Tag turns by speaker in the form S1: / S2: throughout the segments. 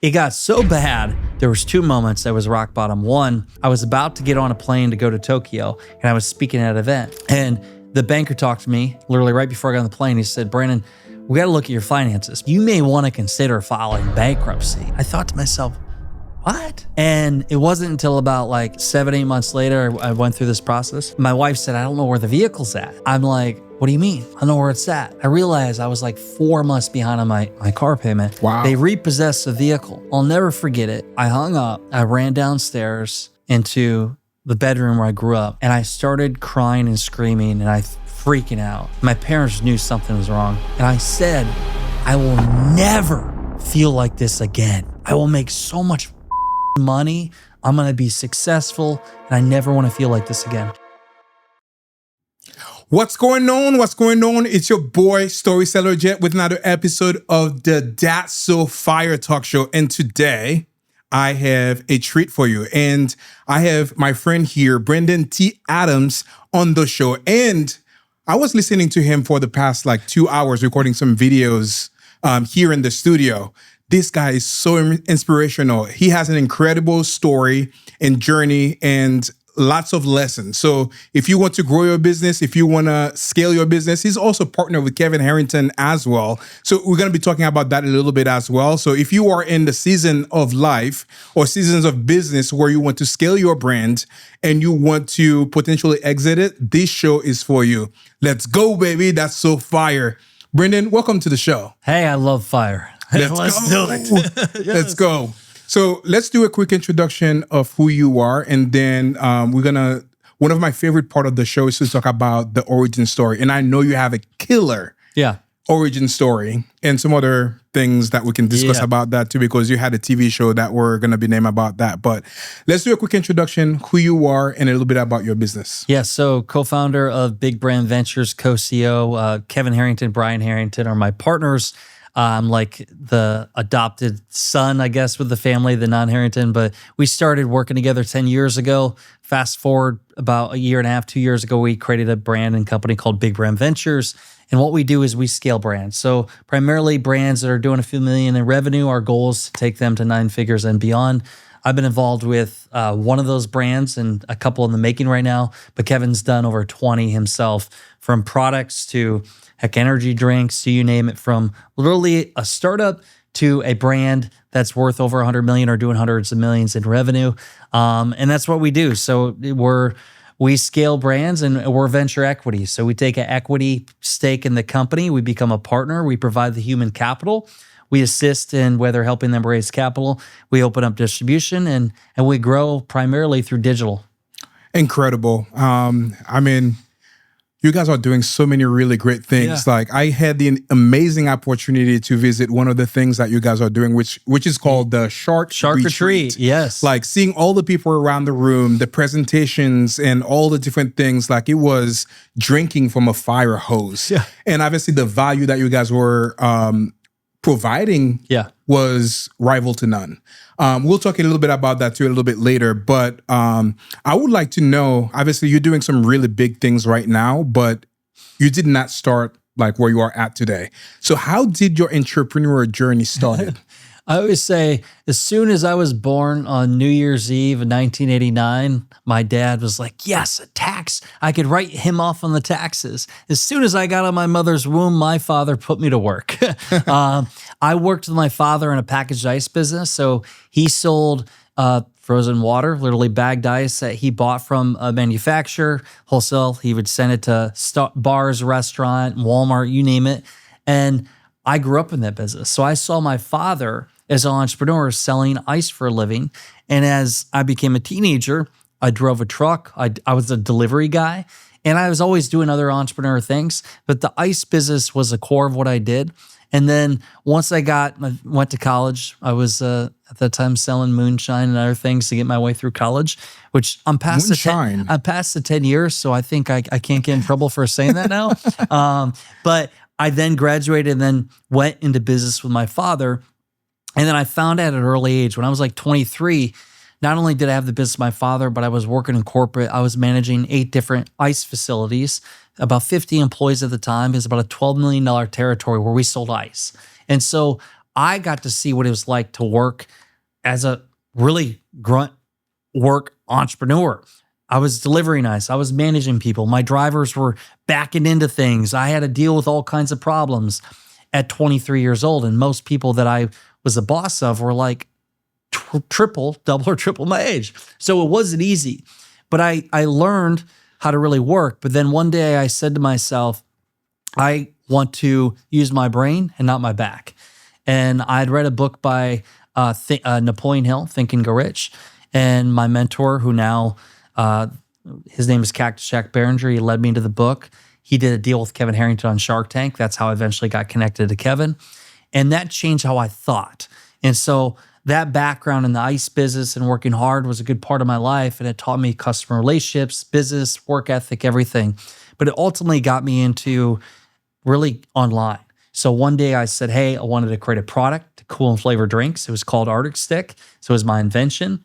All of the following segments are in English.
S1: It got so bad, there was two moments that was rock bottom. One, I was about to get on a plane to go to Tokyo, and I was speaking at an event. And the banker talked to me literally right before I got on the plane. He said, "Brandon, we got to look at your finances. You may want to consider filing bankruptcy." I thought to myself, what? And it wasn't until about like 7-8 months later, I went through this process. My wife said, "I don't know where the vehicle's at." I'm like, "What do you mean? I don't know where it's at." I realized I was like 4 months behind on my car payment.
S2: Wow.
S1: They repossessed the vehicle. I'll never forget it. I hung up. I ran downstairs into the bedroom where I grew up, and I started crying and screaming, and I freaking out. My parents knew something was wrong. And I said, "I will never feel like this again. I will make so much money. I'm going to be successful, and I never want to feel like this again."
S2: What's going on? What's going on? It's your boy, Storyteller Jet, with another episode of the That's So Fire Talk Show. And today, I have a treat for you. And I have my friend here, Brendan T. Adams, on the show. And I was listening to him for the past like 2 hours, recording some videos here in the studio. This guy is so inspirational. He has an incredible story and journey and lots of lessons. So if you want to grow your business, if you want to scale your business, he's also partnered with Kevin Harrington as well. So we're going to be talking about that a little bit as well. So if you are in the season of life or seasons of business where you want to scale your brand and you want to potentially exit it, this show is for you. Let's go, baby. That's so fire. Brendan, welcome to the show.
S1: Hey, I love fire. Let's do it.
S2: Yes. Let's go. So let's do a quick introduction of who you are. And then one of my favorite part of the show is to talk about the origin story. And I know you have a killer origin story and some other things that we can discuss about that too, because you had a TV show that we're going to be named about that. But let's do a quick introduction, who you are and a little bit about your business.
S1: Yeah, so co-founder of Big Brand Ventures, co-CEO, Kevin Harrington, Brian Harrington are my partners. I'm like the adopted son, I guess, with the family, the non-Harrington. But we started working together 10 years ago. Fast forward about a year and a half, 2 years ago, we created a brand and company called Big Brand Ventures. And what we do is we scale brands. So primarily brands that are doing a few million in revenue. Our goal is to take them to 9 figures and beyond. I've been involved with one of those brands and a couple in the making right now. But Kevin's done over 20 himself, from products to energy drinks, so you name it, from literally a startup to a brand that's worth over 100 million or doing hundreds of millions in revenue. And that's what we do. So we scale brands and we're venture equity. So we take an equity stake in the company. We become a partner. We provide the human capital. We assist in whether helping them raise capital. We open up distribution and we grow primarily through digital.
S2: Incredible. I mean, you guys are doing so many really great things. Yeah. Like I had the amazing opportunity to visit one of the things that you guys are doing, which is called the Shark Retreat.
S1: Yes.
S2: Like seeing all the people around the room, the presentations and all the different things, like it was drinking from a fire hose. Yeah. And obviously the value that you guys were providing was rival to none. We'll talk a little bit about that too a little bit later, but I would like to know, obviously you're doing some really big things right now, but you did not start like where you are at today. So how did your entrepreneurial journey started?
S1: I always say, as soon as I was born on New Year's Eve in 1989, my dad was like, yes, a tax. I could write him off on the taxes. As soon as I got out of my mother's womb, my father put me to work. I worked with my father in a packaged ice business. So he sold frozen water, literally bagged ice that he bought from a manufacturer, wholesale. He would send it to bars, restaurant, Walmart, you name it. And I grew up in that business. So I saw my father as an entrepreneur selling ice for a living. And as I became a teenager, I drove a truck. I was a delivery guy. And I was always doing other entrepreneur things. But the ice business was the core of what I did. And then once I went to college, I was at that time selling moonshine and other things to get my way through college, which I'm past the 10 years. So I think I can't get in trouble for saying that now. But I then graduated and then went into business with my father. And then I found out at an early age, when I was like 23, not only did I have the business with my father, but I was working in corporate. I was managing 8 different ice facilities, about 50 employees at the time. It was about a $12 million territory where we sold ice. And so I got to see what it was like to work as a really grunt work entrepreneur. I was delivering ice. I was managing people. My drivers were backing into things. I had to deal with all kinds of problems at 23 years old. And most people that I was a boss of were like double or triple my age. So it wasn't easy. But I learned how to really work. But then one day I said to myself, I want to use my brain and not my back. And I'd read a book by Napoleon Hill, Think and Go Rich. And my mentor, who now, his name is Cactus Jack Barringer, he led me into the book. He did a deal with Kevin Harrington on Shark Tank. That's how I eventually got connected to Kevin. And that changed how I thought. And so that background in the ice business and working hard was a good part of my life. And it taught me customer relationships, business, work ethic, everything. But it ultimately got me into really online. So one day I said, hey, I wanted to create a product to cool and flavor drinks. It was called Arctic Stick. So it was my invention.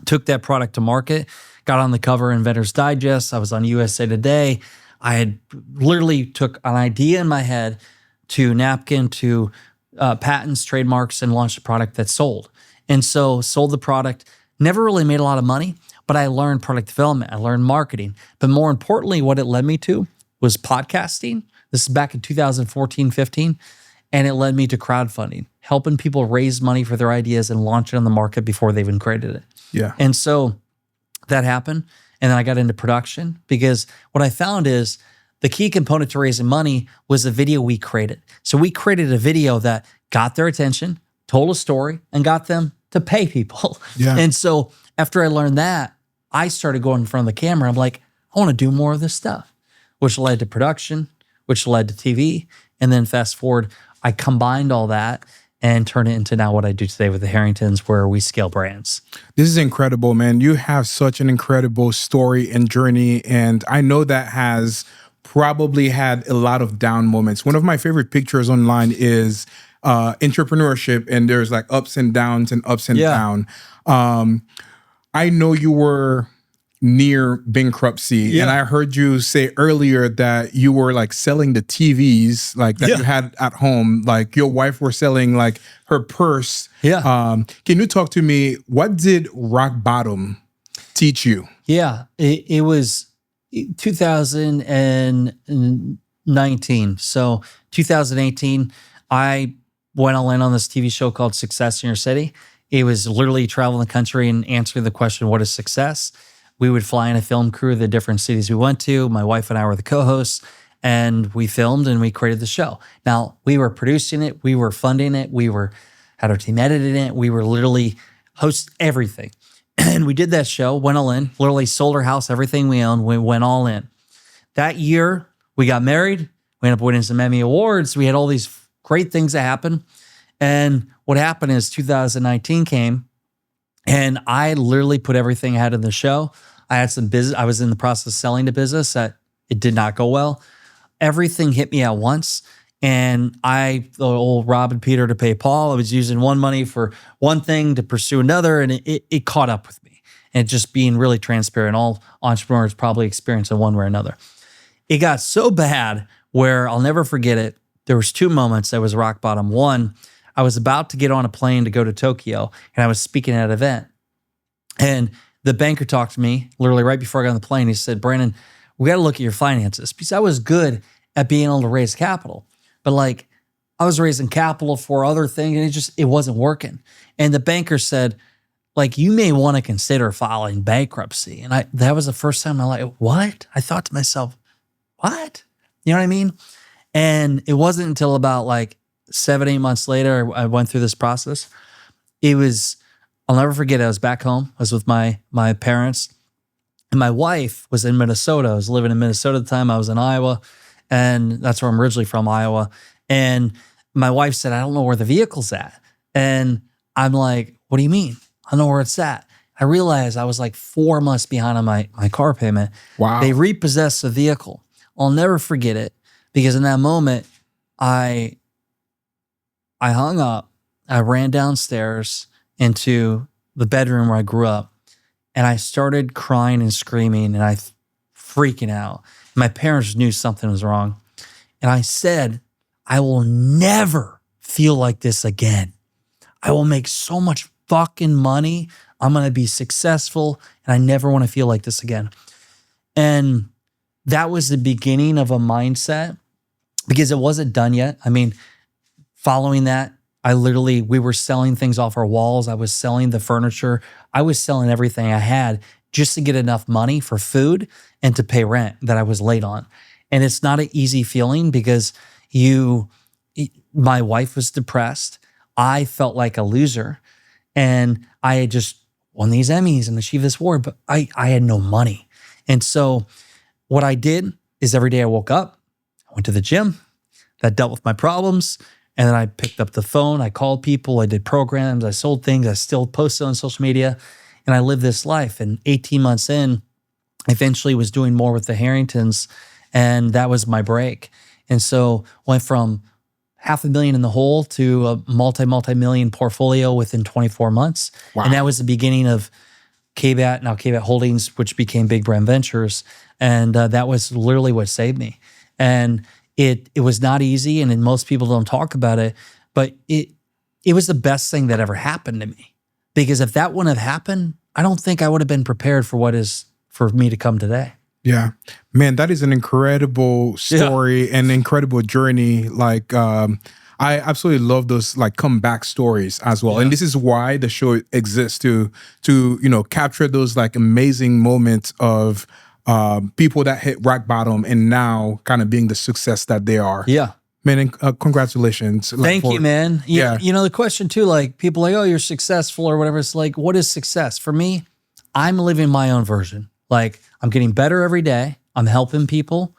S1: Took that product to market, got on the cover of Inventor's Digest. I was on USA Today. I had literally took an idea in my head to napkin, to patents, trademarks, and launched a product that sold. And so sold the product, never really made a lot of money, but I learned product development. I learned marketing. But more importantly, what it led me to was podcasting. This is back in 2014, 15. And it led me to crowdfunding, helping people raise money for their ideas and launch it on the market before they even created it.
S2: Yeah.
S1: And so that happened. And then I got into production because what I found is the key component to raising money was the video we created. So we created a video that got their attention, told a story, and got them to pay people.
S2: Yeah.
S1: And so after I learned that, I started going in front of the camera. I'm like, I want to do more of this stuff, which led to production, which led to TV. And then fast forward, I combined all that and turned it into now what I do today with the Harringtons, where we scale brands.
S2: This is incredible, man. You have such an incredible story and journey. And I know that has probably had a lot of down moments. One of my favorite pictures online is entrepreneurship, and there's like ups and downs and ups and down. I know you were near bankruptcy, and I heard you say earlier that you were like selling the TVs like that you had at home. Like your wife were selling like her purse. Can you talk to me? What did rock bottom teach you?
S1: Yeah, it was 2019. So 2018, I went all in on this TV show called Success in Your City. It was literally traveling the country and answering the question, what is success? We would fly in a film crew of the different cities we went to. My wife and I were the co-hosts, and we filmed and we created the show. Now, we were producing it, we were funding it, had our team editing it, we were literally host everything. And we did that show, went all in, literally sold our house, everything we owned, we went all in. That year, we got married, we ended up winning some Emmy Awards, we had all these great things that happened. And what happened is 2019 came, and I literally put everything I had in the show. I had some business. I was in the process of selling the business that it did not go well. Everything hit me at once. And the old robbing Peter to pay Paul. I was using one money for one thing to pursue another, and it caught up with me. And just being really transparent, all entrepreneurs probably experience it one way or another. It got so bad where I'll never forget it. There was two moments that was rock bottom. One, I was about to get on a plane to go to Tokyo, and I was speaking at an event. And the banker talked to me literally right before I got on the plane. He said, Brandon, we got to look at your finances, because I was good at being able to raise capital. But like I was raising capital for other things, and it wasn't working. And the banker said, like, you may want to consider filing bankruptcy. And that was the first time I'm like, what? I thought to myself, what? You know what I mean? And it wasn't until about like 7-8 months later, I went through this process. I'll never forget it. I was back home. I was with my parents, and my wife was in Minnesota. I was living in Minnesota at the time. I was in Iowa, and that's where I'm originally from, Iowa. And my wife said, I don't know where the vehicle's at. And I'm like, what do you mean? I don't know where it's at. I realized I was like 4 months behind on my car payment.
S2: Wow.
S1: They repossessed the vehicle. I'll never forget it, because in that moment, I hung up, I ran downstairs into the bedroom where I grew up, and I started crying and screaming, and freaking out. My parents knew something was wrong. And I said, I will never feel like this again. I will make so much fucking money. I'm going to be successful, and I never want to feel like this again. And that was the beginning of a mindset because it wasn't done yet. I mean, following that, we were selling things off our walls. I was selling the furniture. I was selling everything I had just to get enough money for food and to pay rent that I was late on. And it's not an easy feeling because my wife was depressed. I felt like a loser, and I had just won these Emmys and achieved this award, but I had no money. And so what I did is every day I woke up, I went to the gym, that dealt with my problems, and then I picked up the phone, I called people, I did programs, I sold things, I still posted on social media, and I lived this life. And 18 months in, I eventually was doing more with the Harringtons, and that was my break. And so went from $500,000 in the hole to a multi-million portfolio within 24 months.
S2: Wow.
S1: And that was the beginning of KBAT, now KBAT Holdings, which became Big Brand Ventures. And that was literally what saved me. And it was not easy, and most people don't talk about it, but it was the best thing that ever happened to me. Because if that wouldn't have happened, I don't think I would have been prepared for what is for me to come today.
S2: Yeah, man, that is an incredible story and incredible journey. Like, I absolutely love those like comeback stories as well. Yeah. And this is why the show exists to capture those like amazing moments of people that hit rock bottom and now kind of being the success that they are.
S1: Yeah.
S2: Man, and congratulations.
S1: Thank you, man. Yeah. You know, the question too, like people like, oh, you're successful or whatever. It's like, what is success? For me, I'm living my own version. Like, I'm getting better every day. I'm helping people.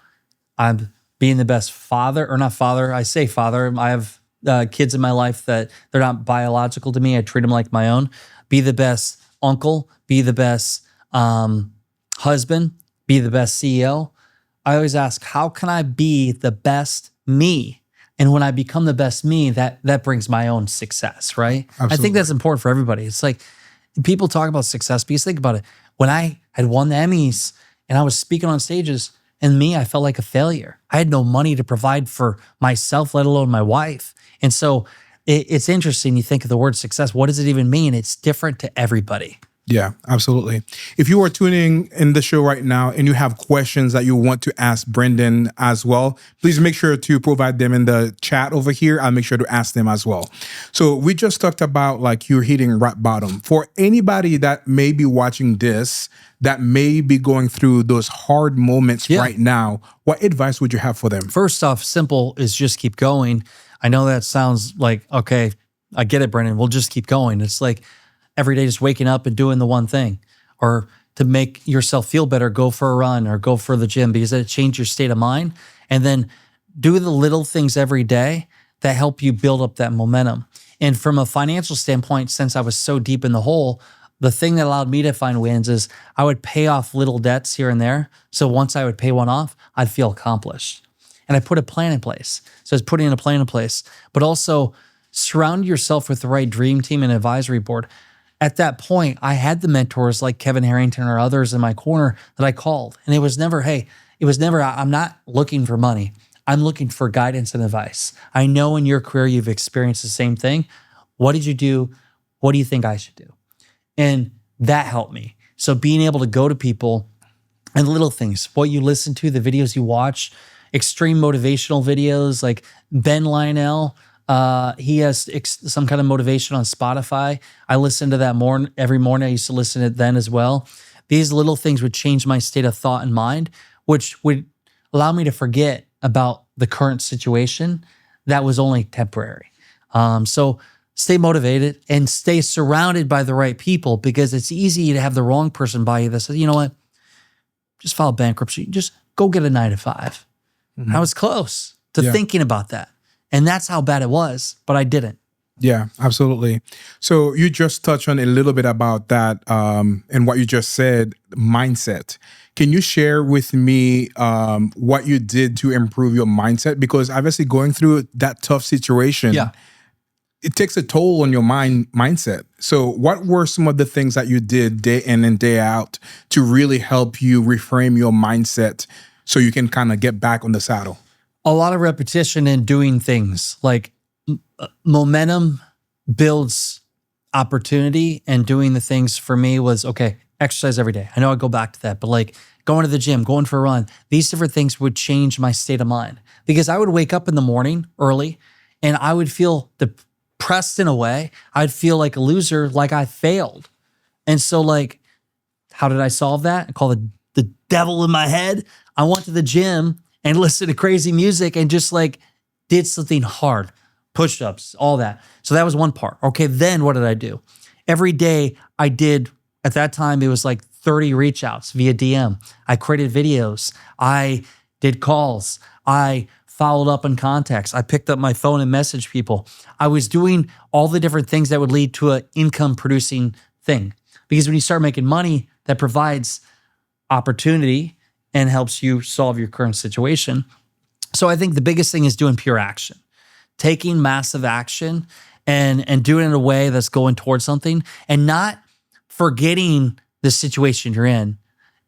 S1: I'm being the best father, or not father. I say father. I have kids in my life that they're not biological to me. I treat them like my own. Be the best uncle. Be the best husband. Be the best CEO. I always ask, how can I be the best me? And when I become the best me, that brings my own success, right? Absolutely. I think that's important for everybody. It's like people talk about success, because think about it. When I had won the Emmys and I was speaking on stages, and I felt like a failure. I had no money to provide for myself, let alone my wife. And so it's interesting. You think of the word success. What does it even mean? It's different to everybody.
S2: Yeah, absolutely. If you are tuning in the show right now and you have questions that you want to ask Brendan as well, please make sure to provide them in the chat over here. I'll make sure to ask them as well. So we just talked about like you're hitting rock bottom. For anybody that may be watching this, that may be going through those hard moments right now, what advice would you have for them?
S1: First off, simple is just keep going. I know that sounds like, okay, I get it, Brendan. We'll just keep going. It's like, every day just waking up and doing the one thing, or to make yourself feel better, go for a run or go for the gym, because it changes your state of mind. And then do the little things every day that help you build up that momentum. And from a financial standpoint, since I was so deep in the hole, the thing that allowed me to find wins is I would pay off little debts here and there. So once I would pay one off, I'd feel accomplished. And I put a plan in place. So it's putting a plan in place, but also surround yourself with the right dream team and advisory board. At that point, I had the mentors like Kevin Harrington or others in my corner that I called. And it was never, I'm not looking for money. I'm looking for guidance and advice. I know in your career you've experienced the same thing. What did you do? What do you think I should do? And that helped me. So being able to go to people and little things, what you listen to, the videos you watch, extreme motivational videos like Ben Lionel, he has some kind of motivation on Spotify. I listen to that every morning. I used to listen to it then as well. These little things would change my state of thought and mind, which would allow me to forget about the current situation that was only temporary. So stay motivated and stay surrounded by the right people, because it's easy to have the wrong person by you that says, you know what, just file bankruptcy. Just go get a 9-to-5. Mm-hmm. I was close to thinking about that. And that's how bad it was, but I didn't.
S2: Yeah, absolutely. So you just touched on a little bit about that and what you just said, mindset. Can you share with me what you did to improve your mindset? Because obviously going through that tough situation, it takes a toll on your mindset. So what were some of the things that you did day in and day out to really help you reframe your mindset so you can kind of get back on the saddle?
S1: A lot of repetition and doing things. Like momentum builds opportunity, and doing the things for me was, okay, exercise every day. I know I go back to that, but like going to the gym, going for a run, these different things would change my state of mind, because I would wake up in the morning early and I would feel depressed in a way. I'd feel like a loser, like I failed. And so like, how did I solve that? I call it the devil in my head. I went to the gym and listened to crazy music and just like did something hard, push-ups, all that. So that was one part. Okay, then what did I do? Every day I did, at that time, it was like 30 reach outs via DM. I created videos. I did calls. I followed up on contacts. I picked up my phone and messaged people. I was doing all the different things that would lead to an income producing thing. Because when you start making money, that provides opportunity and helps you solve your current situation. So I think the biggest thing is doing pure action, taking massive action and doing it in a way that's going towards something and not forgetting the situation you're in,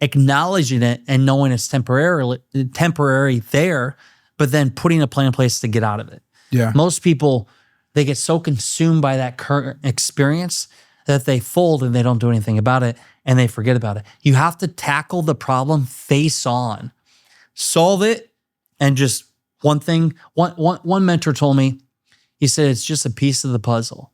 S1: acknowledging it and knowing it's temporary there, but then putting a plan in place to get out of it.
S2: Yeah.
S1: Most people, they get so consumed by that current experience that they fold and they don't do anything about it and they forget about it. You have to tackle the problem face on, solve it, and just one thing. One mentor told me, he said, it's just a piece of the puzzle.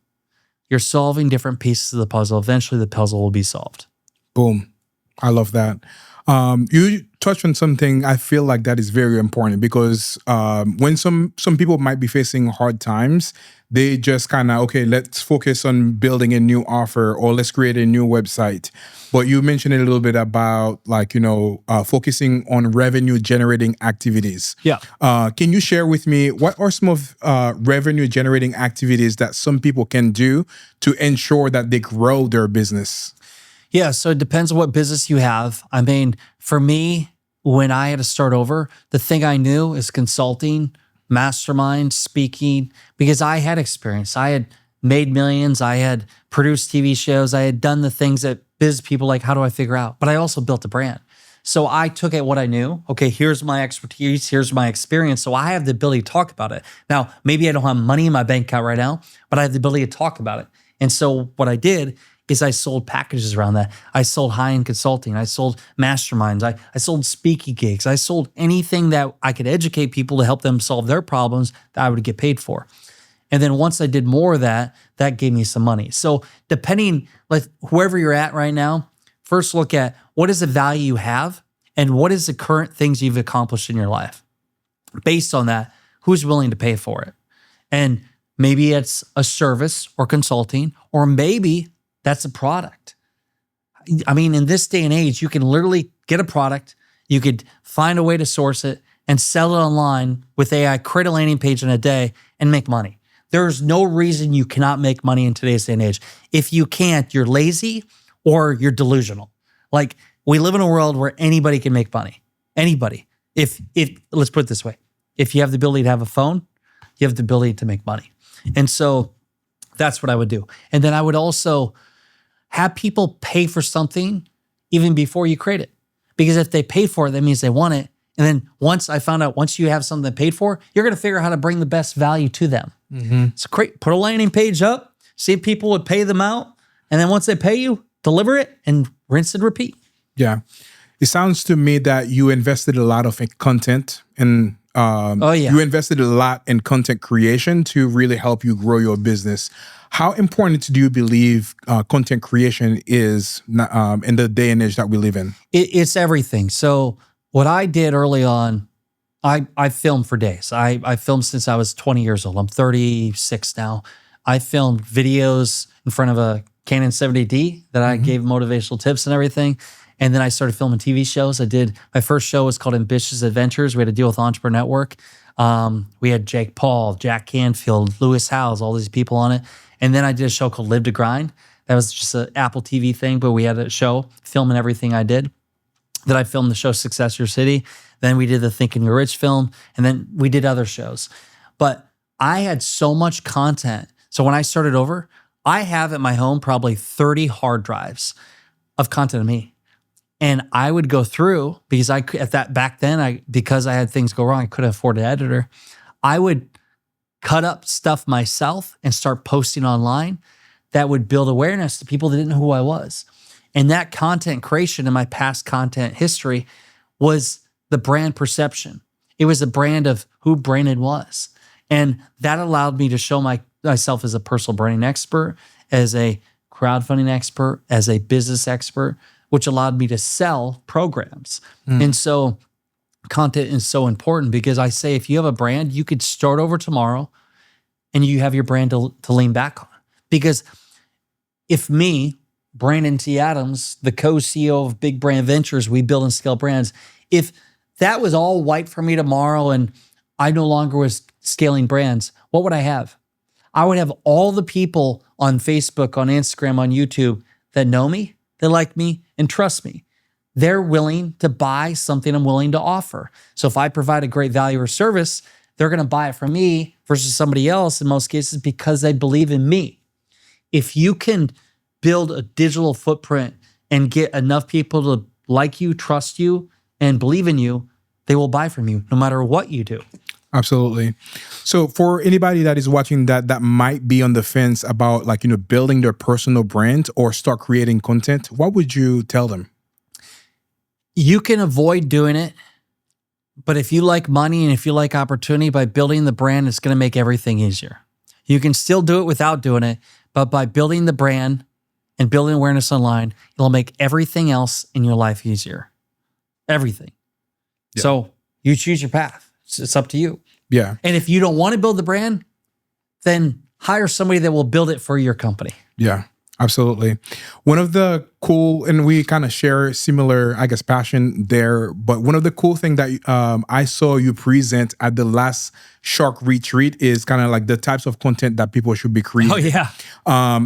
S1: You're solving different pieces of the puzzle. Eventually the puzzle will be solved.
S2: Boom. I love that. You touched on something I feel like that is very important, because when some people might be facing hard times, they just kind of, okay, let's focus on building a new offer or let's create a new website. But you mentioned a little bit about like, focusing on revenue generating activities.
S1: Yeah.
S2: Can you share with me what are some of revenue generating activities that some people can do to ensure that they grow their business?
S1: Yeah, so it depends on what business you have. I mean, for me, when I had to start over, the thing I knew is consulting, mastermind, speaking, because I had experience. I had made millions. I had produced TV shows. I had done the things that biz people like, how do I figure out? But I also built a brand. So I took at what I knew. Okay, here's my expertise. Here's my experience. So I have the ability to talk about it. Now, maybe I don't have money in my bank account right now, but I have the ability to talk about it. And so what I did is I sold packages around that. I sold high-end consulting. I sold masterminds. I sold speaking gigs. I sold anything that I could educate people to help them solve their problems that I would get paid for. And then once I did more of that, that gave me some money. So depending, like whoever you're at right now, first look at what is the value you have and what is the current things you've accomplished in your life. Based on that, who's willing to pay for it? And maybe it's a service or consulting, or maybe that's a product. I mean, in this day and age, you can literally get a product, you could find a way to source it and sell it online with AI, create a landing page in a day and make money. There's no reason you cannot make money in today's day and age. If you can't, you're lazy or you're delusional. Like, we live in a world where anybody can make money. Anybody. If let's put it this way. If you have the ability to have a phone, you have the ability to make money. And so that's what I would do. And then I would also have people pay for something even before you create it. Because if they paid for it, that means they want it. And then once you have something paid for, you're going to figure out how to bring the best value to them. Mm-hmm. So put a landing page up, see if people would pay them out. And then once they pay you, deliver it and rinse and repeat.
S2: Yeah. It sounds to me that you invested a lot of content and you invested a lot in content creation to really help you grow your business. How important do you believe content creation is in the day and age that we live in?
S1: It's everything. So what I did early on, I filmed for days. I filmed since I was 20 years old. I'm 36 now. I filmed videos in front of a Canon 70D that I gave motivational tips and everything. And then I started filming TV shows. My first show was called Ambitious Adventures. We had to deal with Entrepreneur Network. We had Jake Paul, Jack Canfield, Lewis Howes, all these people on it. And then I did a show called Live to Grind. That was just an Apple TV thing, but we had a show filming everything I did. Then I filmed the show Success Your City. Then we did the Think and You're Rich film. And then we did other shows. But I had so much content. So when I started over, I have at my home probably 30 hard drives of content of me. And I would go through, because back then, because I had things go wrong, I couldn't afford an editor. I would cut up stuff myself and start posting online that would build awareness to people that didn't know who I was. And that content creation in my past content history was the brand perception. It was a brand of who Brandon was. And that allowed me to show myself as a personal branding expert, as a crowdfunding expert, as a business expert, which allowed me to sell programs. And so content is so important because I say if you have a brand, you could start over tomorrow and you have your brand to lean back on. Because if me, Brandon T. Adams, the co-CEO of Big Brand Ventures, we build and scale brands, if that was all white for me tomorrow and I no longer was scaling brands, what would I have? I would have all the people on Facebook, on Instagram, on YouTube that know me, that like me, and trust me. They're willing to buy something I'm willing to offer. So if I provide a great value or service, they're going to buy it from me versus somebody else in most cases because they believe in me. If you can build a digital footprint and get enough people to like you, trust you, and believe in you, they will buy from you no matter what you do.
S2: Absolutely. So for anybody that is watching that might be on the fence about building their personal brand or start creating content, what would you tell them?
S1: You can avoid doing it, but if you like money and if you like opportunity, by building the brand, it's going to make everything easier. You can still do it without doing it, but by building the brand and building awareness online, it'll make everything else in your life easier. Everything. Yeah. So you choose your path. It's up to you.
S2: Yeah.
S1: And if you don't want to build the brand, then hire somebody that will build it for your company.
S2: Yeah, absolutely. One of the cool, and we kind of share similar, I guess, passion there, but one of the cool things that I saw you present at the last Shark Retreat is kind of like the types of content that people should be creating.
S1: Oh, yeah.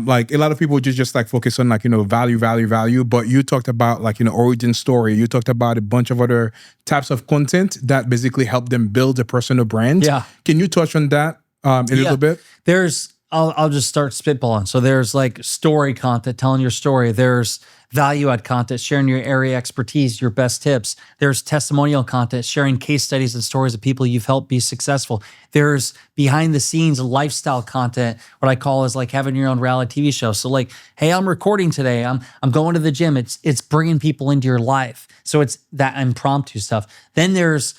S2: Like a lot of people just like focus on value, but you talked about origin story. You talked about a bunch of other types of content that basically help them build a personal brand.
S1: Yeah.
S2: Can you touch on that a little bit?
S1: I'll just start spitballing. So there's like story content, telling your story. There's value add content, sharing your area expertise, your best tips. There's testimonial content, sharing case studies and stories of people you've helped be successful. There's behind the scenes lifestyle content, what I call is like having your own reality TV show. So like, hey, I'm recording today. I'm going to the gym. It's bringing people into your life. So it's that impromptu stuff. Then there's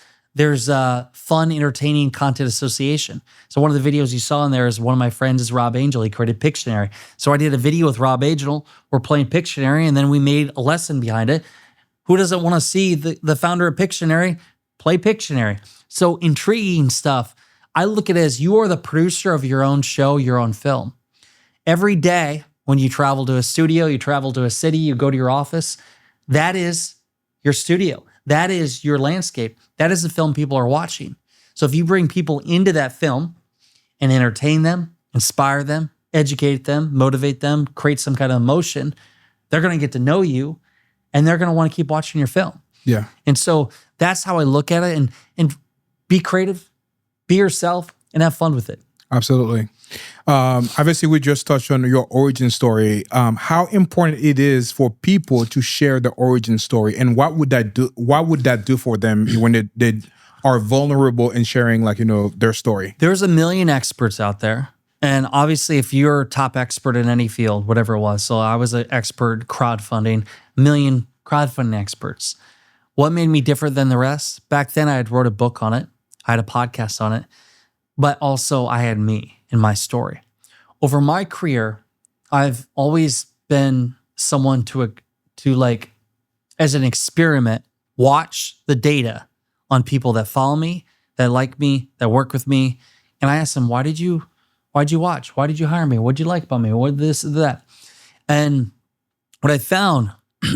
S1: fun, entertaining content association. So one of the videos you saw in there is one of my friends is Rob Angel. He created Pictionary. So I did a video with Rob Angel. We're playing Pictionary, and then we made a lesson behind it. Who doesn't want to see the founder of Pictionary play Pictionary? So intriguing stuff. I look at it as you are the producer of your own show, your own film. Every day when you travel to a studio, you travel to a city, you go to your office, that is your studio. That is your landscape. That is the film people are watching. So if you bring people into that film and entertain them, inspire them, educate them, motivate them, create some kind of emotion, they're going to get to know you and they're going to want to keep watching your film.
S2: Yeah.
S1: And so that's how I look at it, and be creative, be yourself, and have fun with it.
S2: Absolutely. Obviously, we just touched on your origin story. How important it is for people to share the origin story, and what would that do? What would that do for them when they are vulnerable in sharing, their story?
S1: There's a million experts out there, and obviously, if you're a top expert in any field, whatever it was, so I was an expert crowdfunding, million crowdfunding experts. What made me different than the rest? Back then, I had wrote a book on it. I had a podcast on it. But also I had me and my story. Over my career, I've always been someone to like, as an experiment, watch the data on people that follow me, that like me, that work with me. And I asked them, why'd you watch? Why did you hire me? What'd you like about me? What this, that? And what I found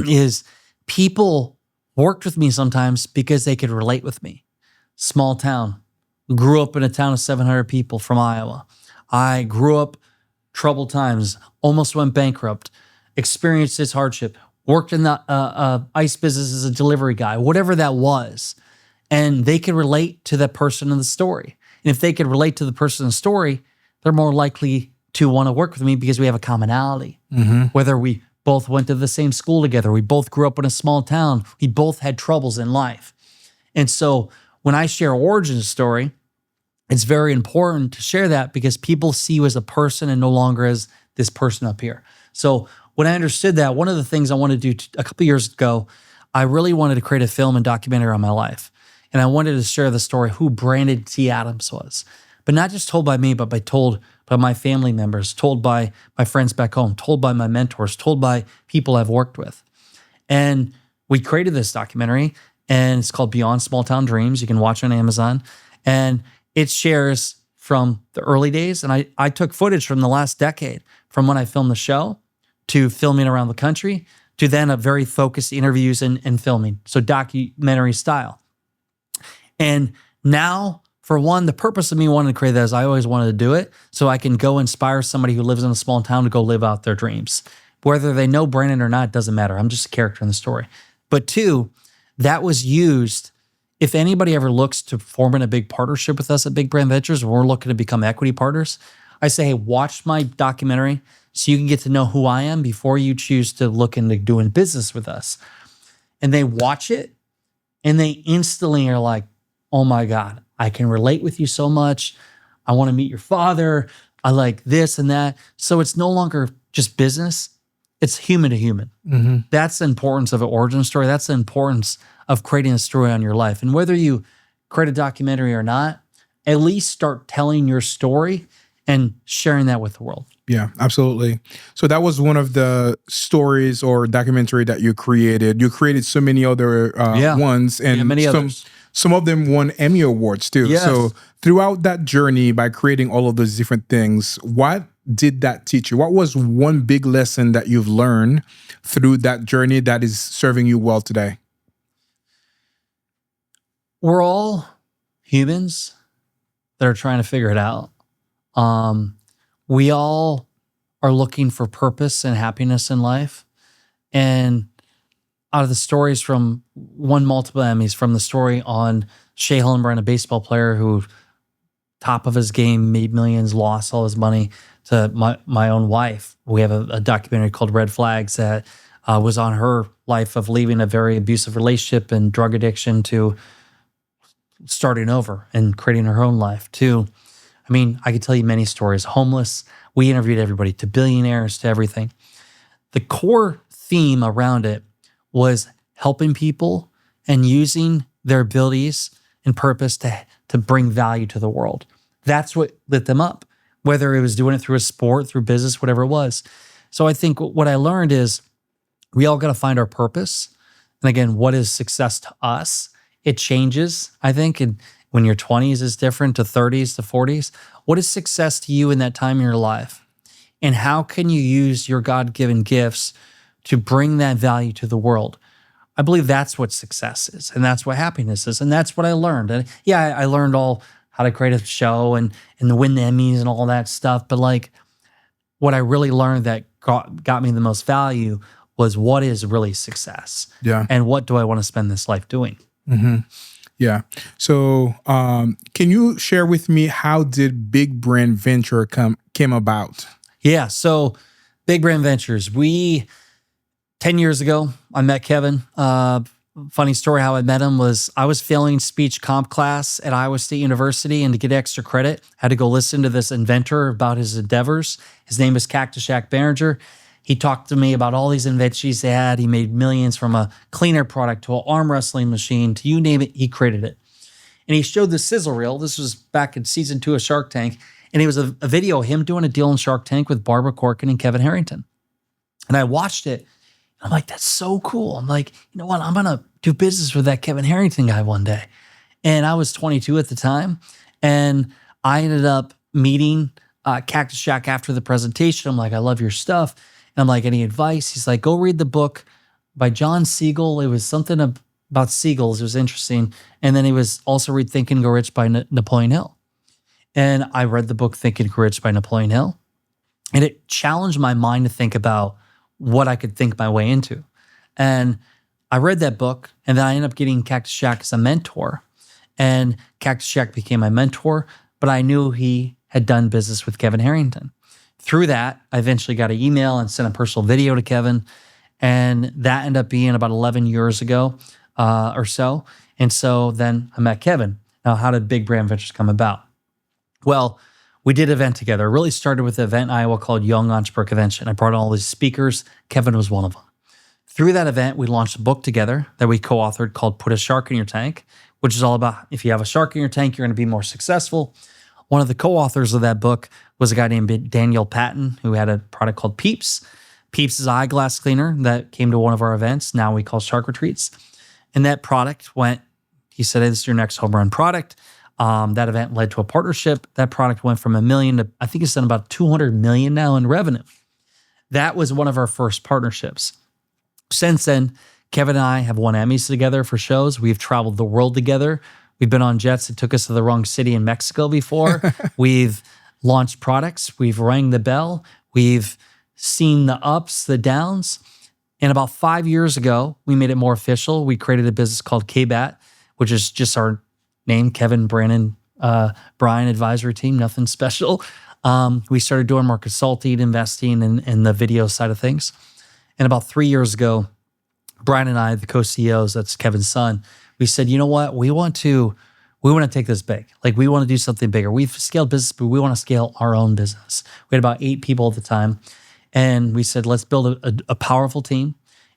S1: is people worked with me sometimes because they could relate with me. Small town. Grew up in a town of 700 people from Iowa. I grew up troubled times, almost went bankrupt, experienced this hardship, worked in the ice business as a delivery guy, whatever that was. And they could relate to that person in the story. And if they could relate to the person in the story, they're more likely to want to work with me because we have a commonality. Mm-hmm. Whether we both went to the same school together, we both grew up in a small town, we both had troubles in life. And so when I share origin story, it's very important to share that because people see you as a person and no longer as this person up here. So when I understood that, one of the things I wanted to do a couple years ago, I really wanted to create a film and documentary on my life. And I wanted to share the story who Brandon T. Adams was, but not just told by me, but told by my family members, told by my friends back home, told by my mentors, told by people I've worked with. And we created this documentary, and it's called Beyond Small Town Dreams. You can watch it on Amazon. And it shares from the early days. And I took footage from the last decade, from when I filmed the show to filming around the country to then a very focused interviews and filming. So documentary style. And now, for one, the purpose of me wanting to create that is I always wanted to do it so I can go inspire somebody who lives in a small town to go live out their dreams. Whether they know Brandon or not, doesn't matter. I'm just a character in the story. But two, that was used. If anybody ever looks to form in a big partnership with us at Big Brand Ventures, or we're looking to become equity partners, I say, hey, watch my documentary so you can get to know who I am before you choose to look into doing business with us. And they watch it and they instantly are like, oh my God, I can relate with you so much. I want to meet your father. I like this and that. So it's no longer just business. It's human to human. Mm-hmm. That's the importance of an origin story. That's the importance of creating a story on your life. And whether you create a documentary or not, at least start telling your story and sharing that with the world.
S2: Yeah, absolutely. So that was one of the stories or documentary that you created. You created so many other ones, and
S1: many others.
S2: Some of them won Emmy Awards too.
S1: Yes.
S2: So throughout that journey, by creating all of those different things, what did that teach you? What was one big lesson that you've learned through that journey that is serving you well today?
S1: We're all humans that are trying to figure it out. We all are looking for purpose and happiness in life. And out of the stories from won multiple Emmys, from the story on Shea Hillenbrand, a baseball player who top of his game, made millions, lost all his money, to my own wife. We have a documentary called Red Flags that was on her life of leaving a very abusive relationship and drug addiction to starting over and creating her own life too. I mean, I could tell you many stories. Homeless, we interviewed everybody, to billionaires, to everything. The core theme around it was helping people and using their abilities and purpose to bring value to the world. That's what lit them up, whether it was doing it through a sport, through business, whatever it was. So I think what I learned is we all got to find our purpose. And again, what is success to us? It changes, I think. And when your 20s is different to 30s to 40s. What is success to you in that time in your life? And how can you use your God-given gifts to bring that value to the world? I believe that's what success is, and that's what happiness is, and that's what I learned. And yeah, I learned all how to create a show and to win the Emmys and all that stuff, but like what I really learned that got me the most value was what is really success?
S2: Yeah.
S1: And what do I want to spend this life doing?
S2: Mm-hmm. Yeah. So can you share with me, how did Big Brand Venture came about?
S1: Yeah. So Big Brand Ventures, 10 years ago, I met Kevin. Funny story how I met him was I was failing speech comp class at Iowa State University, and to get extra credit, I had to go listen to this inventor about his endeavors. His name is Cactus Jack Behringer. He talked to me about all these inventions he had. He made millions from a cleaner product to an arm wrestling machine to you name it, he created it. And he showed the sizzle reel. This was back in season 2 of Shark Tank. And it was a video of him doing a deal in Shark Tank with Barbara Corcoran and Kevin Harrington. And I watched it. And I'm like, that's so cool. I'm like, you know what? I'm going to do business with that Kevin Harrington guy one day. And I was 22 at the time. And I ended up meeting Cactus Jack after the presentation. I'm like, I love your stuff. And I'm like, any advice? He's like, go read the book by John Siegel. It was something about seagulls. It was interesting. And then he was also read Think and Grow Rich by Napoleon Hill. And I read the book Think and Grow Rich by Napoleon Hill. And it challenged my mind to think about what I could think my way into. And I read that book, and then I ended up getting Cactus Jack as a mentor. And Cactus Jack became my mentor, but I knew he had done business with Kevin Harrington. Through that, I eventually got an email and sent a personal video to Kevin. And that ended up being about 11 years ago or so. And so then I met Kevin. Now, how did Big Brand Ventures come about? Well, we did an event together. It really started with an event in Iowa called Young Entrepreneur Convention. I brought on all these speakers. Kevin was one of them. Through that event, we launched a book together that we co-authored called Put a Shark in Your Tank, which is all about if you have a shark in your tank, you're going to be more successful. One of the co-authors of that book was a guy named Daniel Patton, who had a product called Peeps. Peeps is an eyeglass cleaner that came to one of our events. Now we call Shark Retreats. And that product went, he said, hey, this is your next home run product. That event led to a partnership. That product went from $1 million to, I think it's done about $200 million now in revenue. That was one of our first partnerships. Since then, Kevin and I have won Emmys together for shows. We've traveled the world together. We've been on jets that took us to the wrong city in Mexico before. We've launched products. We've rang the bell. We've seen the ups, the downs. And about 5 years ago, we made it more official. We created a business called KBAT, which is just our name, Kevin, Brandon, Brian advisory team, nothing special. We started doing more consulting, investing in the video side of things. And about 3 years ago, Brian and I, the co-CEOs, that's Kevin's son, we said, you know what? We want to take this big. Like, we want to do something bigger. We've scaled business, but we want to scale our own business. We had about 8 people at the time. And we said, let's build a powerful team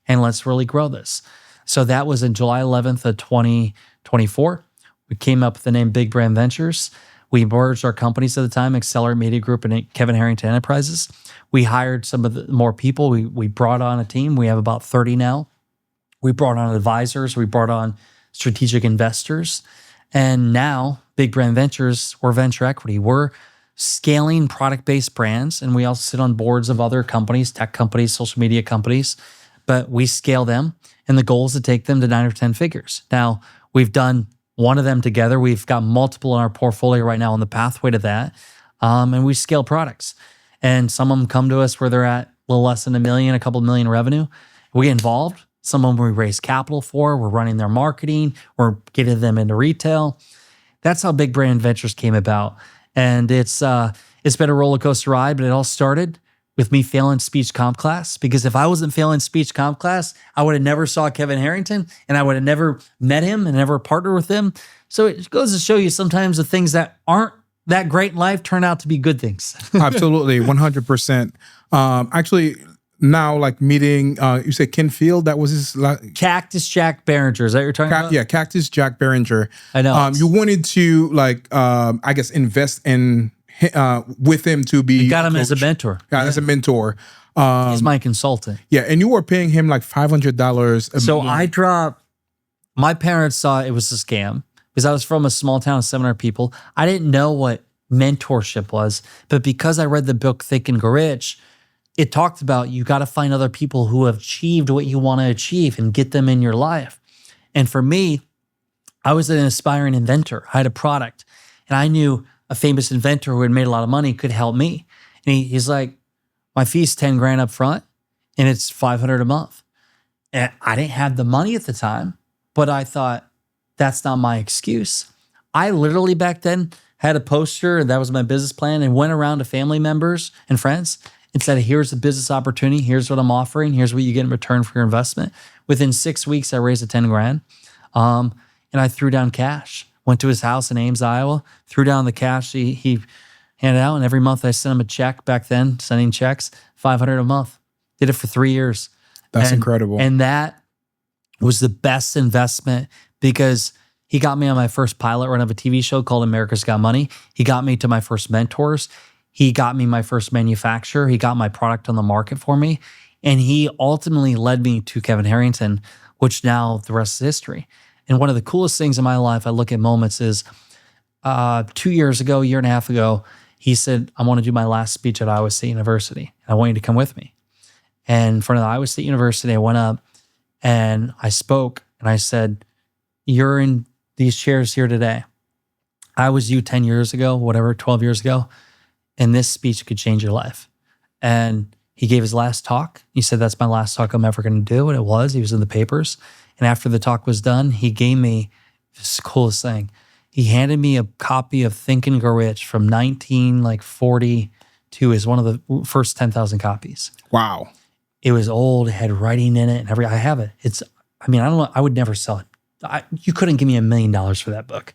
S1: and let's really grow this. So that was in July 11th of 2024. We came up with the name Big Brand Ventures. We merged our companies at the time, Accelerate Media Group and Kevin Harrington Enterprises. We hired some of the more people. We brought on a team. We have about 30 now. We brought on advisors. We brought on strategic investors. And now, Big Brand Ventures, we're venture equity. We're scaling product-based brands, and we also sit on boards of other companies, tech companies, social media companies, but we scale them, and the goal is to take them to 9 or 10 figures. Now, we've done one of them together. We've got multiple in our portfolio right now on the pathway to that, and we scale products. And some of them come to us where they're at a little less than $1 million, a couple of million revenue. We get involved. Some of them we raise capital for. We're running their marketing. We're getting them into retail. That's how Big Brand Ventures came about. And it's been a roller coaster ride, but it all started with me failing speech comp class. Because if I wasn't failing speech comp class, I would have never saw Kevin Harrington, and I would have never met him and never partnered with him. So it goes to show you sometimes the things that aren't that great in life turn out to be good things.
S2: Absolutely, 100%. Actually, now like meeting, you said Ken Field, that was his
S1: Cactus Jack Behringer, is that what you're talking about?
S2: Yeah, Cactus Jack Behringer.
S1: I know.
S2: You wanted to like, I guess, invest in with him to be.
S1: You got him as a mentor.
S2: Yeah, as a mentor.
S1: He's my consultant.
S2: Yeah, and you were paying him like $500.
S1: So I dropped. My parents saw it was a scam because I was from a small town of 700 people. I didn't know what mentorship was, but because I read the book Think and Grow Rich, it talked about you got to find other people who have achieved what you want to achieve and get them in your life. And for me, I was an aspiring inventor. I had a product, and I knew a famous inventor who had made a lot of money could help me. And he's like, my fee's 10 grand up front, and it's 500 a month. And I didn't have the money at the time, but I thought, that's not my excuse. I literally back then had a poster, and that was my business plan, and went around to family members and friends and said, here's the business opportunity. Here's what I'm offering. Here's what you get in return for your investment. Within 6 weeks, I raised a 10 grand. And I threw down cash. Went to his house in Ames, Iowa, threw down the cash he handed out. And every month I sent him a check back then, sending checks, $500 a month. Did it for 3 years.
S2: That's incredible.
S1: And that was the best investment because he got me on my first pilot run of a TV show called America's Got Money. He got me to my first mentors. He got me my first manufacturer. He got my product on the market for me. And he ultimately led me to Kevin Harrington, which now the rest is history. And one of the coolest things in my life, I look at moments is 2 years ago, a year and a half ago, he said, I want to do my last speech at Iowa State University. I want you to come with me. And in front of the Iowa State University, I went up and I spoke and I said, you're in these chairs here today. I was you 10 years ago, whatever, 12 years ago. And this speech could change your life. And he gave his last talk. He said, that's my last talk I'm ever going to do. And it was. He was in the papers. And after the talk was done, he gave me this coolest thing. He handed me a copy of Think and Grow Rich from 1942 as one of the first 10,000 copies.
S2: Wow.
S1: It was old. It had writing in it. And I have it. I don't know. I would never sell it. You couldn't give me $1 million for that book.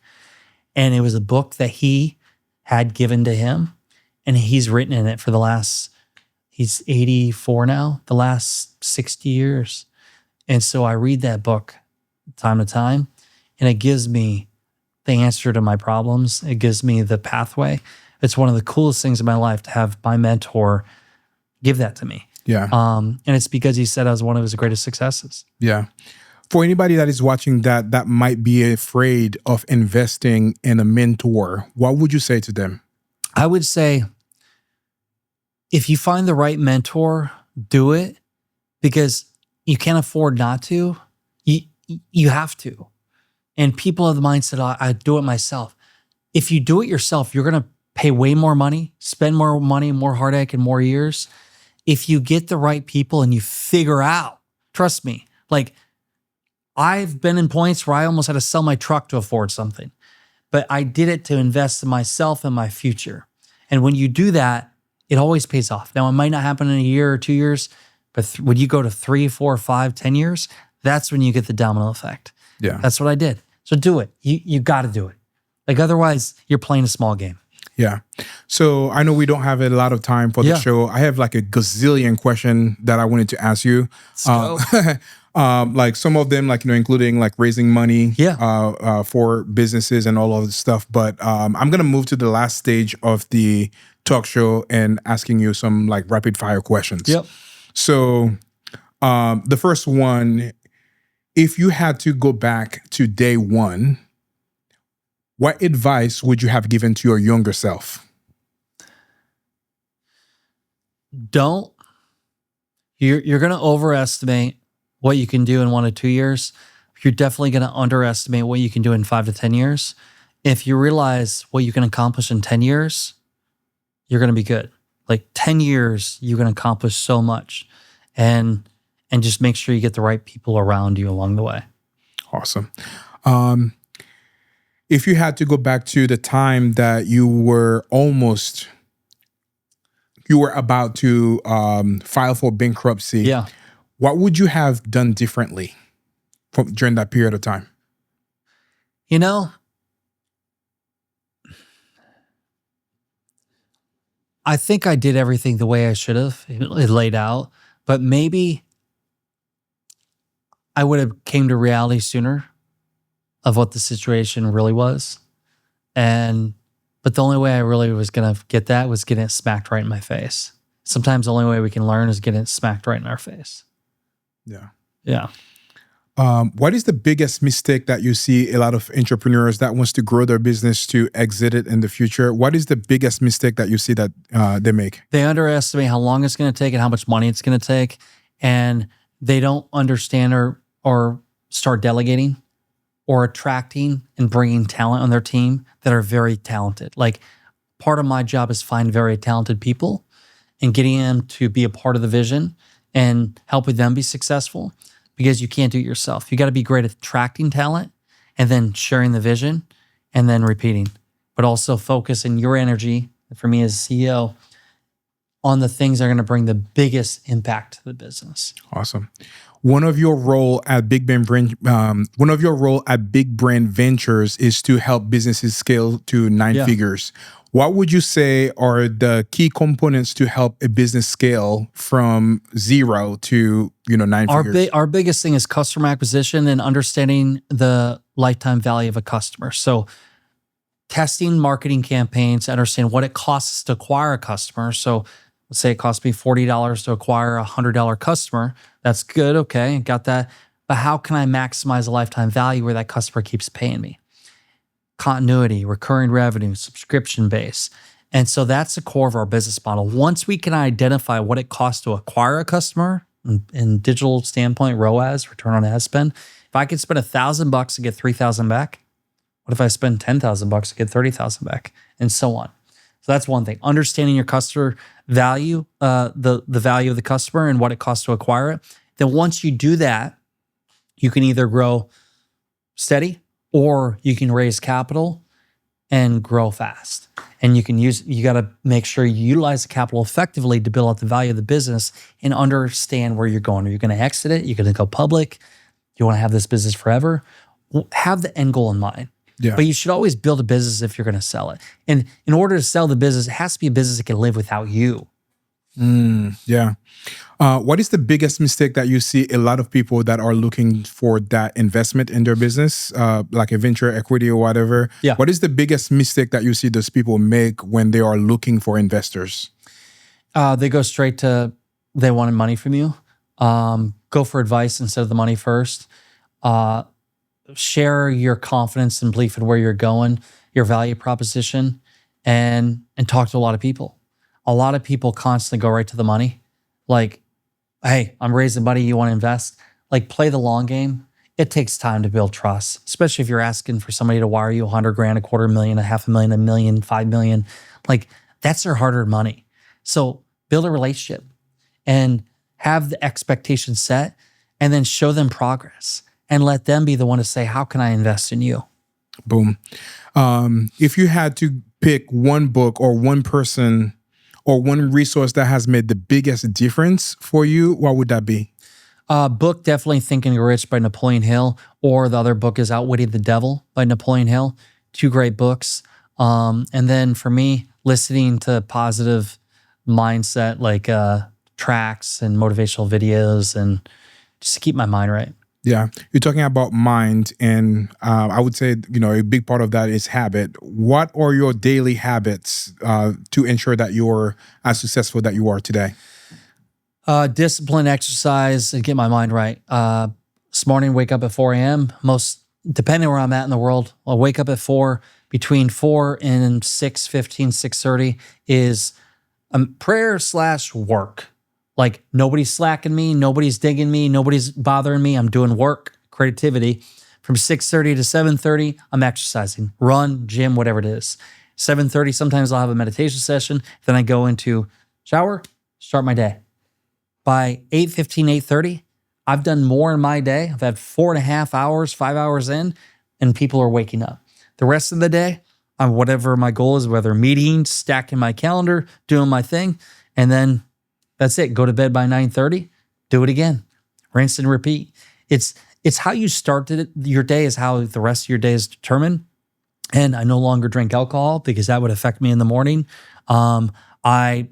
S1: And it was a book that he had given to him. And he's written in it for he's 84 now, the last 60 years. And so I read that book time to time, and it gives me the answer to my problems. It gives me the pathway. It's one of the coolest things in my life to have my mentor give that to me.
S2: Yeah.
S1: And it's because he said I was one of his greatest successes.
S2: Yeah. For anybody that is watching that might be afraid of investing in a mentor, what would you say to them?
S1: I would say, if you find the right mentor, do it, because you can't afford not to. You have to. And people have the mindset, I do it myself. If you do it yourself, you're going to pay way more money, spend more money, more heartache, and more years. If you get the right people and you figure out, trust me, like I've been in points where I almost had to sell my truck to afford something, but I did it to invest in myself and my future. And when you do that, it always pays off. Now, it might not happen in a year or 2 years, but when you go to 3, 4, 5, 10 years, that's when you get the domino effect.
S2: Yeah.
S1: That's what I did. So do it. You got to do it. Like otherwise, you're playing a small game.
S2: Yeah. So I know we don't have a lot of time for the show. I have like a gazillion question that I wanted to ask you.
S1: Let's go.
S2: Like some of them, like, including like raising money for businesses and all of this stuff. But I'm going to move to the last stage of the talk show and asking you some like rapid fire questions.
S1: Yep.
S2: So the first one, if you had to go back to day one, what advice would you have given to your younger self?
S1: You're going to overestimate what you can do in 1 to 2 years. You're definitely going to underestimate what you can do in 5 to 10 years. If you realize what you can accomplish in 10 years, you're going to be good. Like 10 years, you're going to accomplish so much. And just make sure you get the right people around you along the way.
S2: Awesome. If you had to go back to the time that you were about to file for bankruptcy, what would you have done differently during that period of time?
S1: I think I did everything the way I should have. It laid out, but maybe I would have came to reality sooner of what the situation really was. But the only way I really was going to get that was getting it smacked right in my face. Sometimes the only way we can learn is getting it smacked right in our face.
S2: Yeah.
S1: Yeah.
S2: What is the biggest mistake that you see a lot of entrepreneurs that wants to grow their business to exit it in the future? What is the biggest mistake that you see that they make?
S1: They underestimate how long it's going to take and how much money it's going to take. And they don't understand or start delegating or attracting and bringing talent on their team that are very talented. Like part of my job is find very talented people and getting them to be a part of the vision and helping them be successful, because you can't do it yourself. You got to be great at attracting talent and then sharing the vision and then repeating, but also focusing your energy, for me as CEO, on the things that are going to bring the biggest impact to the business.
S2: Awesome. One of your role at Big Brand Ventures is to help businesses scale to 9 figures. What would you say are the key components to help a business scale from 0 to 9 figures?
S1: Our biggest thing is customer acquisition and understanding the lifetime value of a customer. So testing marketing campaigns, understand what it costs to acquire a customer. So let's say it costs me $40 to acquire a $100 customer. That's good. Okay, got that. But how can I maximize the lifetime value where that customer keeps paying me? Continuity, recurring revenue, subscription base. And so that's the core of our business model. Once we can identify what it costs to acquire a customer in digital standpoint, ROAS, return on ad spend, if I could spend $1,000 to get $3,000 back, what if I spend $10,000 to get $30,000 back, and so on. So that's one thing. Understanding your customer value, the value of the customer and what it costs to acquire it. Then once you do that, you can either grow steady or you can raise capital and grow fast. And you got to make sure you utilize the capital effectively to build out the value of the business and understand where you're going. Are you going to exit it? You're going to go public? You want to have this business forever? Have the end goal in mind.
S2: Yeah.
S1: But you should always build a business if you're going to sell it. And in order to sell the business, it has to be a business that can live without you.
S2: Yeah. What is the biggest mistake that you see a lot of people that are looking for that investment in their business, like a venture equity or whatever?
S1: Yeah.
S2: What is the biggest mistake that you see those people make when they are looking for investors?
S1: They go straight to, they wanted money from you. Go for advice instead of the money first. Share your confidence and belief in where you're going, your value proposition, and talk to a lot of people. A lot of people constantly go right to the money. Like, hey, I'm raising money, you want to invest? Like, play the long game. It takes time to build trust, especially if you're asking for somebody to wire you $100,000, $250,000, $500,000, $1 million, $5 million. Like, that's their hard-earned money. So build a relationship and have the expectations set, and then show them progress and let them be the one to say, how can I invest in you?
S2: Boom. If you had to pick one book or one person or one resource that has made the biggest difference for you, what would that be?
S1: Book, definitely Think and Grow Rich by Napoleon Hill, or the other book is Outwitting the Devil by Napoleon Hill. Two great books. And then for me, listening to positive mindset, like tracks and motivational videos, and just to keep my mind right.
S2: Yeah. You're talking about mind, and I would say, a big part of that is habit. What are your daily habits to ensure that you're as successful that you are today?
S1: Discipline, exercise, and get my mind right. This morning, wake up at 4 a.m. Depending where I'm at in the world, I'll wake up at 4. Between 4 and 6:15, 6:30 is prayer / work. Like, nobody's slacking me, nobody's digging me, nobody's bothering me. I'm doing work, creativity. From 6:30 to 7:30, I'm exercising, run, gym, whatever it is. 7:30, sometimes I'll have a meditation session. Then I go into shower, start my day. By 8:15, 8:30, I've done more in my day. I've had 4.5 hours, 5 hours in, and people are waking up. The rest of the day, I'm whatever my goal is, whether meetings, stacking my calendar, doing my thing, and then that's it. Go to bed by 9:30, do it again. Rinse and repeat. It's how you started your day is how the rest of your day is determined. And I no longer drink alcohol because that would affect me in the morning. I'm kind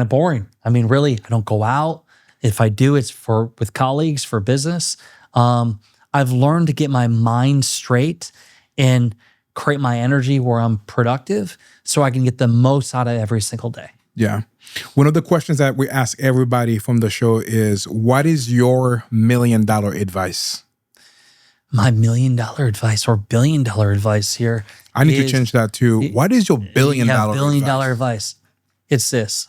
S1: of boring. I mean, really, I don't go out. If I do, it's with colleagues, for business. I've learned to get my mind straight and create my energy where I'm productive so I can get the most out of every single day.
S2: Yeah. One of the questions that we ask everybody from the show is, what is your $1 million advice?
S1: My $1 million advice or $1 billion advice here.
S2: I need to change that to, what is your $1 billion
S1: $1 billion advice? It's this.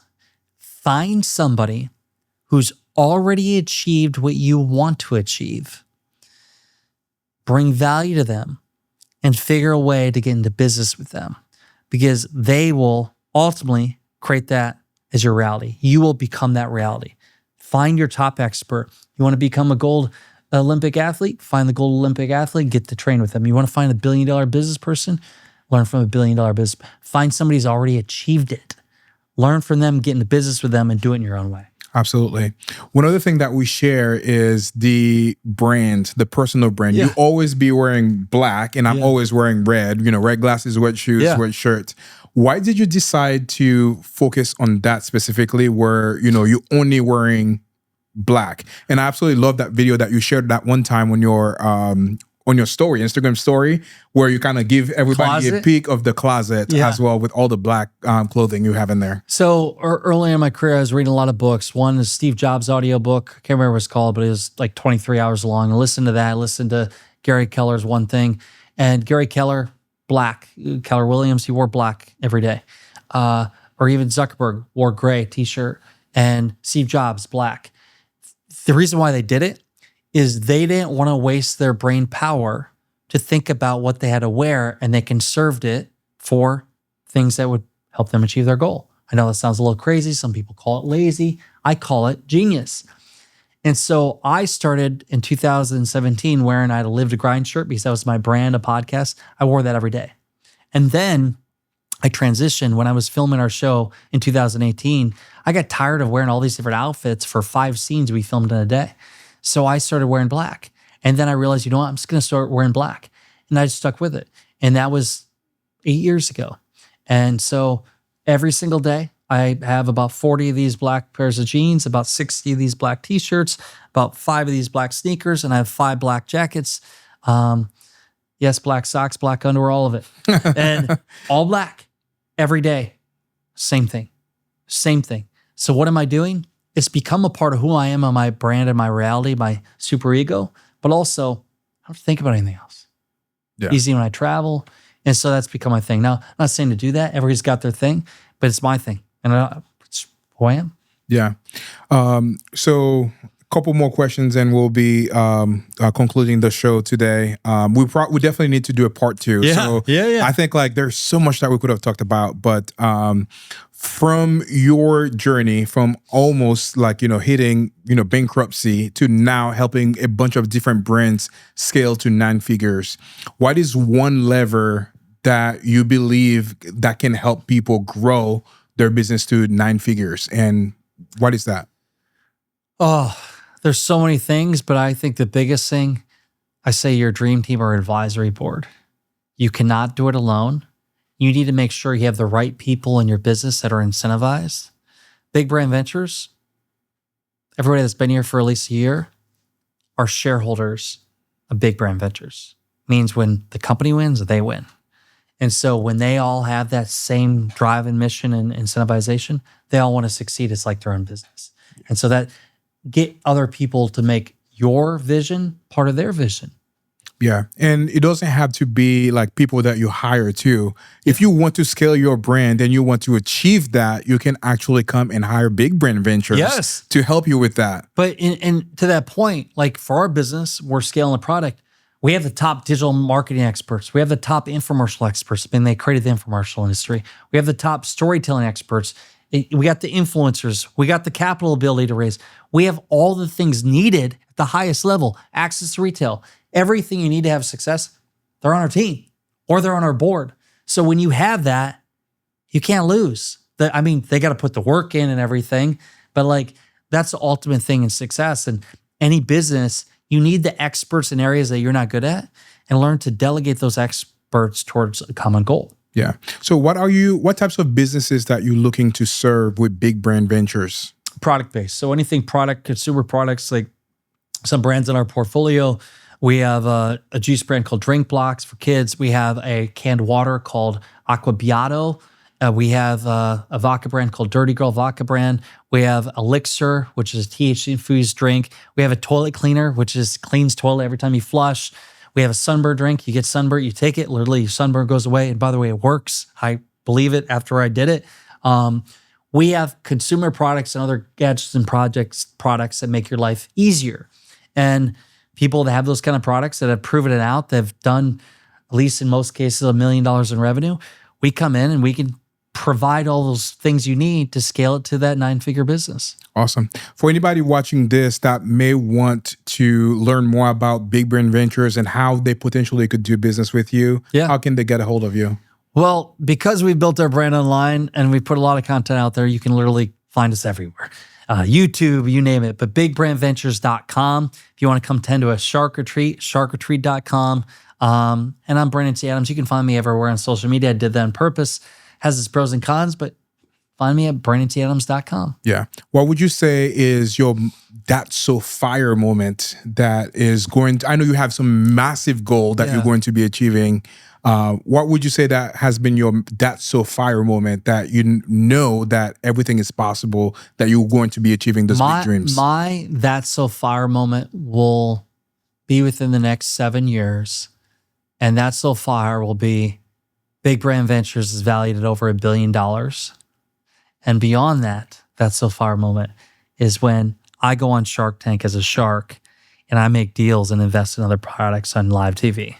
S1: Find somebody who's already achieved what you want to achieve. Bring value to them and figure a way to get into business with them, because they will ultimately create that as your reality. You will become that reality. Find your top expert. You want to become a gold Olympic athlete? Find the gold Olympic athlete, get to train with them. You want to find a $1 billion business person? Learn from a $1 billion business. Find somebody who's already achieved it. Learn from them, get into business with them, and do it in your own way.
S2: Absolutely. One other thing that we share is the brand, the personal brand.
S1: Yeah.
S2: You always be wearing black, and I'm always wearing red, red glasses, red shoes, red shirt. Why did you decide to focus on that specifically, where, you're only wearing black? And I absolutely love that video that you shared that one time on your story, Instagram story, where you kind of give everybody a peek of the closet as well, with all the black clothing you have in there.
S1: So early in my career, I was reading a lot of books. One is Steve Jobs' audiobook. I can't remember what it's called, but it was like 23 hours long. I listened to that. I listened to Gary Keller's One Thing. And Gary Keller, black. Keller Williams, he wore black every day. Or even Zuckerberg wore gray t-shirt. And Steve Jobs, black. The reason why they did it is they didn't want to waste their brain power to think about what they had to wear, and they conserved it for things that would help them achieve their goal. I know that sounds a little crazy. Some people call it lazy. I call it genius. And so I started in 2017 wearing, I had a Live to Grind shirt because that was my brand, a podcast. I wore that every day. And then I transitioned when I was filming our show in 2018. I got tired of wearing all these different outfits for 5 scenes we filmed in a day. So I started wearing black. And then I realized, I'm just going to start wearing black. and I just stuck with it. And that was 8 years ago. And so every single day, I have about 40 of these black pairs of jeans, about 60 of these black t-shirts, about 5 of these black sneakers, and I have 5 black jackets. Yes, black socks, black underwear, all of it. And all black every day. Same thing. Same thing. So what am I doing? It's become a part of who I am on my brand and my reality, my super ego, but also I don't think about anything else.
S2: Yeah.
S1: Easy when I travel. And so that's become my thing. Now, I'm not saying to do that. Everybody's got their thing, but it's my thing. And it's who I am.
S2: Yeah. So a couple more questions and we'll be concluding the show today. We definitely need to do a part 2.
S1: Yeah.
S2: So
S1: Yeah.
S2: I think like there's so much that we could have talked about, but from your journey from almost like, hitting, bankruptcy to now helping a bunch of different brands scale to 9 figures, what is one lever that you believe that can help people grow their business to 9 figures? And what is that?
S1: Oh, there's so many things, but I think the biggest thing, I say your dream team or advisory board. You cannot do it alone. You need to make sure you have the right people in your business that are incentivized. Big Brand Ventures, everybody that's been here for at least a year, are shareholders of Big Brand Ventures. Means when the company wins, they win. And so when they all have that same drive and mission and incentivization, they all want to succeed. It's like their own business. And so that get other people to make your vision part of their vision.
S2: Yeah. And it doesn't have to be like people that you hire too. If you want to scale your brand and you want to achieve that, you can actually come and hire Big Brand Ventures to help you with that.
S1: But in to that point, like for our business, we're scaling a product. We have the top digital marketing experts. We have the top infomercial experts. I mean, they created the infomercial industry. We have the top storytelling experts. We got the influencers. We got the capital ability to raise. We have all the things needed at the highest level, access to retail. Everything you need to have success, they're on our team or they're on our board. So when you have that, you can't lose. They got to put the work in and everything, but like that's the ultimate thing in success. And any business, you need the experts in areas that you're not good at and learn to delegate those experts towards a common goal.
S2: Yeah. So what types of businesses that you're looking to serve with Big Brand Ventures?
S1: Product-based. So anything product, consumer products, like some brands in our portfolio. We have a juice brand called Drink Blocks for kids. We have a canned water called Aquabiato. We have a vodka brand called Dirty Girl Vodka brand. We have Elixir, which is a THC-infused drink. We have a toilet cleaner, which cleans toilet every time you flush. We have a sunburn drink. You get sunburn, you take it, literally your sunburn goes away. And by the way, it works. I believe it after I did it. We have consumer products and other gadgets and products that make your life easier. And people that have those kind of products that have proven it out, they've done, at least in most cases, $1 million in revenue. We come in and we can provide all those things you need to scale it to that 9-figure business.
S2: Awesome. For anybody watching this that may want to learn more about Big Brand Ventures and how they potentially could do business with you, how can they get a hold of you?
S1: Well, because we built our brand online and we put a lot of content out there, you can literally find us everywhere. YouTube, you name it, but bigbrandventures.com. If you want to come tend to a shark retreat, sharkretreat.com. And I'm Brandon T. Adams. You can find me everywhere on social media. I did that on purpose. Has its pros and cons, but find me at brandonTadams.com.
S2: Yeah. What would you say is your that's so fire moment that is going to, I know you have some massive goal that you're going to be achieving. What would you say that has been your that's so fire moment that you know that everything is possible, that you're going to be achieving those big dreams?
S1: My that's so fire moment will be within the next 7 years. And that's so fire will be Big Brand Ventures is valued at over $1 billion. And beyond that, that's so fire moment is when I go on Shark Tank as a shark and I make deals and invest in other products on live TV.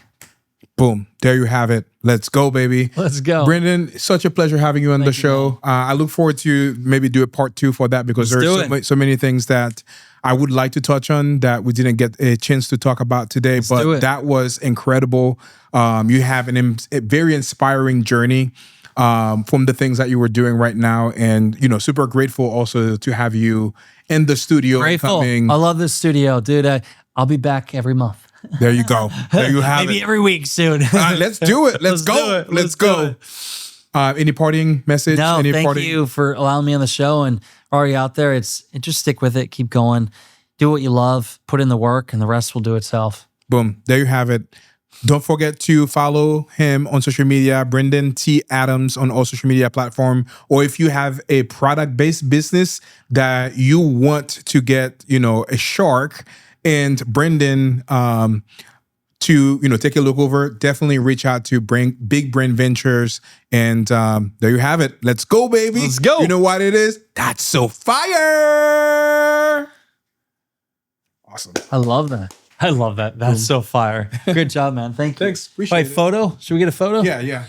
S2: Boom. There you have it. Let's go, baby.
S1: Let's go.
S2: Brendan, such a pleasure having you on the show. I look forward to maybe do a part 2 for that because there's so many things that I would like to touch on that we didn't get a chance to talk about today. But that was incredible. You have a very inspiring journey from the things that you were doing right now. And, super grateful also to have you in the studio.
S1: Grateful. I love this studio, dude. I'll be back every month.
S2: There you go. There you have
S1: Maybe
S2: it.
S1: every week soon.
S2: Let's do it. Let's go.
S1: do it.
S2: Let's
S1: do
S2: go.
S1: it.
S2: Any parting message?
S1: No,
S2: Any
S1: thank
S2: parting?
S1: you for allowing me on the show and already out there. It's just stick with it, keep going, do what you love, put in the work, and the rest will do itself.
S2: Boom. There you have it. Don't forget to follow him on social media, Brendan T. Adams on all social media platform. Or if you have a product-based business that you want to get, a shark and Brendan to, take a look over, definitely reach out to Brink, Big Brain Ventures. And there you have it. Let's go, baby.
S1: Let's go.
S2: You know what it is? That's so fire. Awesome.
S1: I love that. That's so fire. Good job, man. Thank you.
S2: Thanks. Appreciate it.
S1: Photo? Should we get a photo?
S2: Yeah.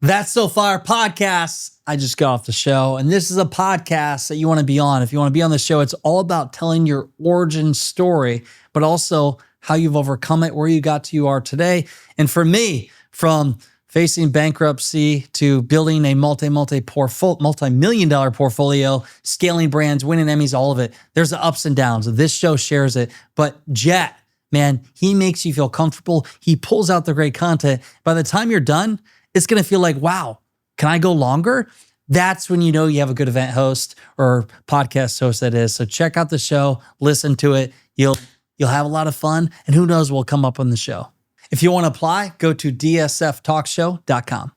S1: That's So Fire podcast. I just got off the show, and this is a podcast that you want to be on. If you want to be on the show, it's all about telling your origin story, but also how you've overcome it, where you got to you are today. And for me, from facing bankruptcy to building a multi-million dollar portfolio, scaling brands, winning Emmys, all of it. There's the ups and downs. This show shares it. But Jet, man, he makes you feel comfortable. He pulls out the great content. By the time you're done, it's going to feel like, wow, can I go longer? That's when you know you have a good event host or podcast host that is. So check out the show, listen to it. You'll have a lot of fun, and who knows what'll come up on the show. If you want to apply, go to dsftalkshow.com.